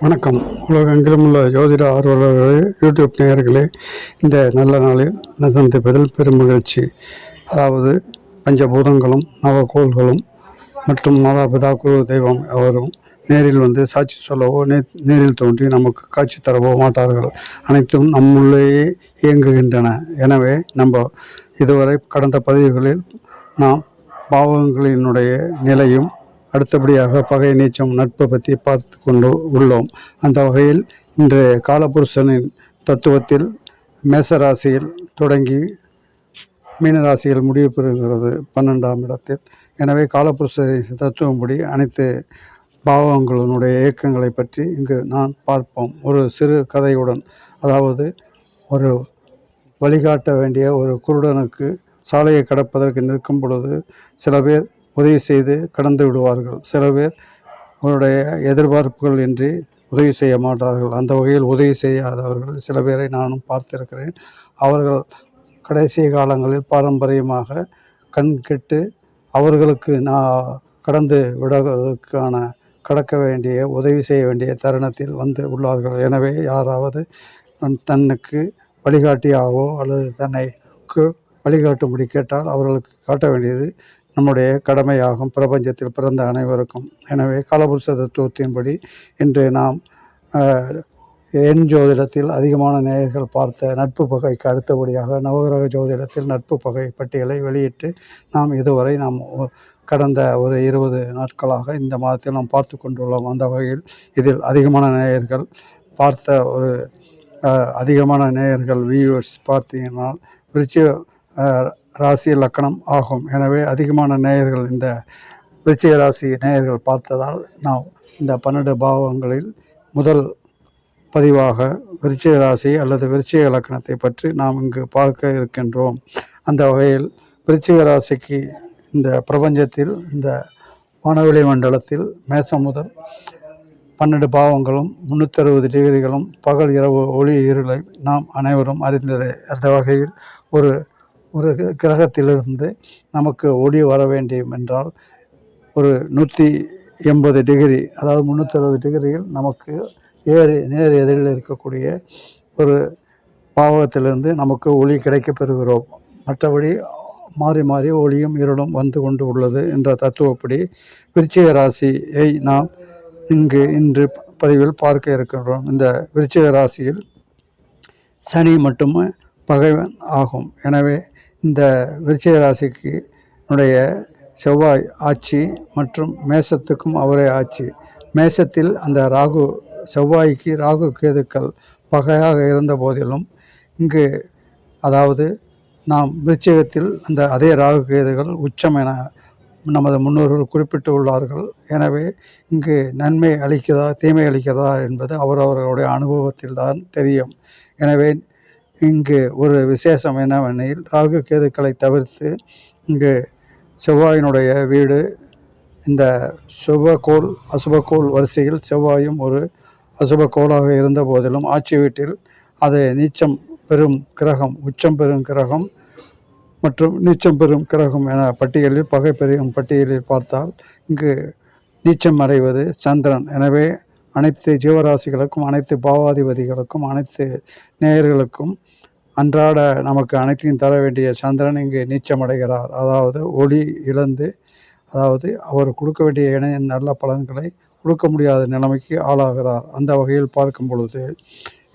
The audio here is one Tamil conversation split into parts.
வணக்கம். உலகெங்கிலும் உள்ள ஜோதிட ஆர்வலர்களே, யூடியூப் நேயர்களே, இந்த நல்ல நாளில் நான் சந்திப்பதில் பெரும் மகிழ்ச்சி. அதாவது பஞ்சபூதங்களும் நவகோள்களும் மற்றும் மாதாபிதா குரு தெய்வம் அவரும் நேரில் வந்து சாட்சி சொல்லவோ நேரில் தோன்றி நமக்கு காட்சி தரவோ மாட்டார்கள். அனைத்தும் நம்முள்ளேயே இயங்குகின்றன. எனவே நம்ம இதுவரை கடந்த பதிவுகளில் நாம் பாவங்களினுடைய நிலையும் அடுத்தபடியாக பகை நீச்சம் நட்பை பற்றி பார்த்து கொண்டு உள்ளோம். அந்த வகையில் இன்றைய காலபுருஷனின் தத்துவத்தில் மேசராசியில் தொடங்கி மீனராசியில் முடிவு பெறுகிறது 12ஆம் இடத்தில். எனவே காலபுருஷ தத்துவம்படி அனைத்து பாவங்களினுடைய இயக்கங்களை பற்றி இங்கு நான் பார்ப்போம். ஒரு சிறு கதையுடன், அதாவது ஒரு வழிகாட்ட வேண்டிய ஒரு குருடனுக்கு சாலையை கடப்பதற்கு நிற்கும் பொழுது சில பேர் உதவி செய்து கடந்து விடுவார்கள். சில பேர் அவருடைய எதிர்பார்ப்புகள் இன்றி உதவி செய்ய மாட்டார்கள். அந்த வகையில் உதவி செய்யாதவர்கள் சில பேரை நானும் பார்த்திருக்கிறேன். அவர்கள் கடைசி காலங்களில் பாரம்பரியமாக கண் கெட்டு அவர்களுக்கு நான் கடந்து விடுவதற்கான கடக்க வேண்டிய உதவி செய்ய வேண்டிய தருணத்தில் வந்து உள்ளார்கள். எனவே யாராவது தன்னுக்கு வழிகாட்டியாகவோ அல்லது தன்னைக்கு வழிகாட்டும்படி கேட்டால் அவர்களுக்கு காட்ட வேண்டியது நம்முடைய கடமையாகும், பிரபஞ்சத்தில் பிறந்த அனைவருக்கும். எனவே காலபுருஷ தத்துவத்தின்படி இன்று நாம் எண் ஜோதிடத்தில் அதிகமான நேயர்கள் பார்த்த நட்பு பகைக்கு அடுத்தபடியாக நவகிரக ஜோதிடத்தில் நட்பு பகை பட்டியலை வெளியிட்டு நாம் இதுவரை கடந்த ஒரு 20 நாட்களாக இந்த மாதத்தில் நாம் பார்த்து கொண்டுள்ளோம். அந்த வகையில் இதில் அதிகமான நேயர்கள் பார்த்த ஒரு அதிகமான நேயர்கள் வியூவர்ஸ் பார்த்தீங்கன்னா விருச்சிக ராசி லக்கணம் ஆகும். எனவே அதிகமான நேயர்கள் இந்த விருச்சிக ராசி நேயர்கள் பார்த்ததால் நாம் இந்த 12 பாவங்களில் முதல் பதிவாக விருச்சிக ராசி அல்லது விருச்சிக லக்கணத்தை பற்றி நாம் இங்கு பார்க்க இருக்கின்றோம். அந்த வகையில் விருச்சிக ராசிக்கு இந்த பிரபஞ்சத்தில் இந்த வானவெளி மண்டலத்தில் மேசம் முதல் 12 பாவங்களும் 360 டிகிரிகளும் பகல் இரவு ஒளி இருளை நாம் அனைவரும் அறிந்ததே. அந்த வகையில் ஒரு கிரகத்திலிருந்து நமக்கு ஒளி வர வேண்டும் என்றால் ஒரு 180 டிகிரி, அதாவது 360 டிகிரியில் நமக்கு நேர் எதிரில் இருக்கக்கூடிய ஒரு பாவத்திலிருந்து நமக்கு ஒளி கிடைக்க பெறுகிறோம். மற்றபடி மாறி மாறி ஒளியும் இருளும் வந்து கொண்டு உள்ளது என்ற தத்துவப்படி விருச்சிக ராசியை நாம் இன்று பதிவில் பார்க்க இருக்கின்றோம். இந்த விருச்சிக ராசியில் சனி மட்டுமே பகைவன் ஆகும். எனவே இந்த விருச்சிக ராசிக்கு செவ்வாய் ஆட்சி மற்றும் மேசத்துக்கும் அவரே ஆட்சி. மேசத்தில் அந்த செவ்வாய்க்கு ராகு கேதுக்கள் பகையாக இருந்த போதிலும் இங்கு, அதாவது நாம் விருச்சிகத்தில் அந்த அதே ராகு கேதுகள் உச்சம் என நமது முன்னோர்கள் குறிப்பிட்டு உள்ளார்கள். எனவே இங்கு நன்மை அளிக்கிறதா தீமை அளிக்கிறதா என்பது அவரவர்களுடைய அனுபவத்தில் தான் தெரியும். எனவே இங்கு ஒரு விசேஷம் என்னவெனில் ராகு கேதுக்களை தவிர்த்து இங்கு செவ்வாயினுடைய வீடு இந்த சுபகோள் அசுபகோள் வரிசையில் செவ்வாயும் ஒரு அசுபகோளாக இருந்த போதிலும் ஆட்சி வீட்டில் அது நீச்சம் பெறும் கிரகம், உச்சம் பெறும் கிரகம் மற்றும் நீச்சம் பெறும் கிரகம் என பட்டியலில் பகை பெறும் பட்டியலில் பார்த்தால் இங்கு நீச்சம் அடைவது சந்திரன். எனவே அனைத்து ஜீவராசிகளுக்கும் அனைத்து பாவாதிபதிகளுக்கும் அனைத்து நேயர்களுக்கும் அன்றாட நமக்கு அனைத்தையும் தர வேண்டிய சந்திரன் இங்கு நீச்சமடைகிறார். அதாவது ஒளி இழந்து, அதாவது அவர் கொடுக்க வேண்டிய நல்ல பலன்களை கொடுக்க முடியாத நிலைமைக்கு ஆளாகிறார். அந்த வகையில் பார்க்கும் பொழுது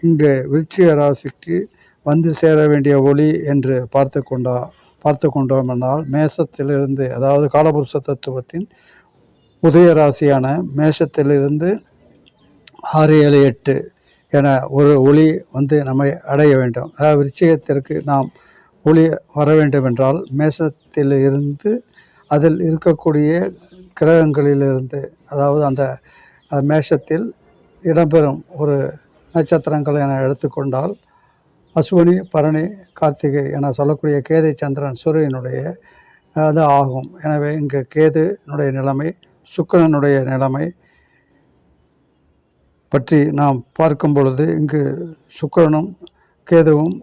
இங்கு விருச்சிக ராசிக்கு வந்து சேர வேண்டிய ஒளி என்று பார்த்து கொண்டோம் என்றால் மேசத்திலிருந்து, அதாவது காலபுருஷ தத்துவத்தின் உதய ராசியான மேஷத்திலிருந்து 6, 7, 8 என ஒரு ஒளி வந்து நம்மை அடைய வேண்டும். அதாவது விருச்சிகத்திற்கு நாம் ஒளி வர வேண்டும் என்றால் மேசத்தில் இருந்து அதில் இருக்கக்கூடிய கிரகங்களிலிருந்து, அதாவது அந்த மேஷத்தில் இடம்பெறும் ஒரு நட்சத்திரங்கள் என எடுத்துக்கொண்டால் அஸ்வினி, பரணி, கார்த்திகை என சொல்லக்கூடிய கேதை, சந்திரன், சூரியனுடைய அது ஆகும். எனவே இங்கு கேதுனுடைய நிலைமை, சுக்கிரனுடைய நிலைமை பற்றி நாம் பார்க்கும் பொழுது இங்கு சுக்கிரனும் கேதுவும்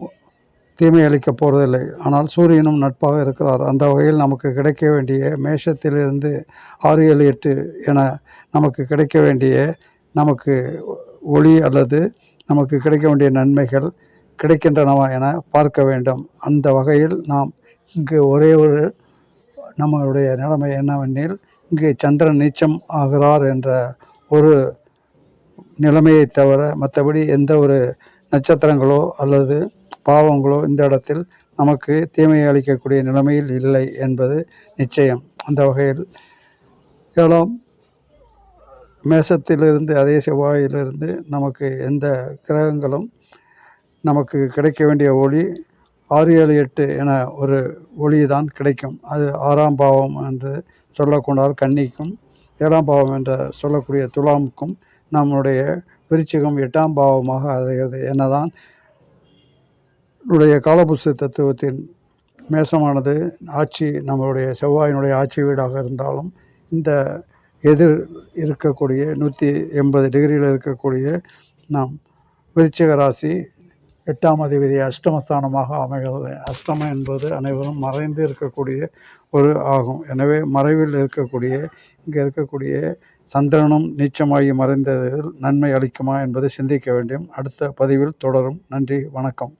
தீமை அளிக்க போவதில்லை. ஆனால் சூரியனும் நட்பாக இருக்கிறார். அந்த வகையில் நமக்கு கிடைக்க வேண்டிய மேஷத்திலிருந்து 6, 7, 8 என நமக்கு கிடைக்க வேண்டிய நமக்கு ஒளி அல்லது நமக்கு கிடைக்க வேண்டிய நன்மைகள் கிடைக்கின்றனவா என பார்க்க வேண்டும். அந்த வகையில் நாம் இங்கு ஒரே ஒரு நம்மளுடைய நிலைமை என்னவெனில், இங்கு சந்திரன் நீச்சம் ஆகிறார் என்ற ஒரு நிலைமையை தவிர மற்றபடி எந்த ஒரு நட்சத்திரங்களோ அல்லது பாவங்களோ இந்த இடத்தில் நமக்கு தீமையை அளிக்கக்கூடிய நிலைமையில் இல்லை என்பது நிச்சயம். அந்த வகையில் 7ஆம் மேசத்திலிருந்து அதே செவ்வாயிலிருந்து நமக்கு எந்த கிரகங்களும் நமக்கு கிடைக்க வேண்டிய ஒளி 6, 7, 8 என ஒரு ஒளி தான் கிடைக்கும். அது 6ஆம் பாவம் என்று சொல்லக்கொண்டால் கன்னிக்கும், 7ஆம் பாவம் என்று சொல்லக்கூடிய துலாமுக்கும் நம்முடைய விருச்சிகம் 8ஆம் பாவமாக அடைகிறது. என்னதான் உடைய காலபுருஷ தத்துவத்தின் மேசமானது ஆட்சி நம்மளுடைய செவ்வாயினுடைய ஆட்சி வீடாக இருந்தாலும், இந்த எதிர் இருக்கக்கூடிய 180 டிகிரியில் இருக்கக்கூடிய நாம் விருச்சிக ராசி 8ஆம் அதிபதி அஷ்டமஸ்தானமாக அமைகிறது. அஷ்டமம் என்பது அனைவரும் மறைந்து இருக்கக்கூடிய ஒரு ஆகும். எனவே மறைவில் இருக்கக்கூடிய இங்கே இருக்கக்கூடிய சந்திரனும் நீச்சமாகி மறைந்ததில் நன்மை அளிக்குமா என்பதை சிந்திக்க வேண்டும். அடுத்த பதிவில் தொடரும். நன்றி, வணக்கம்.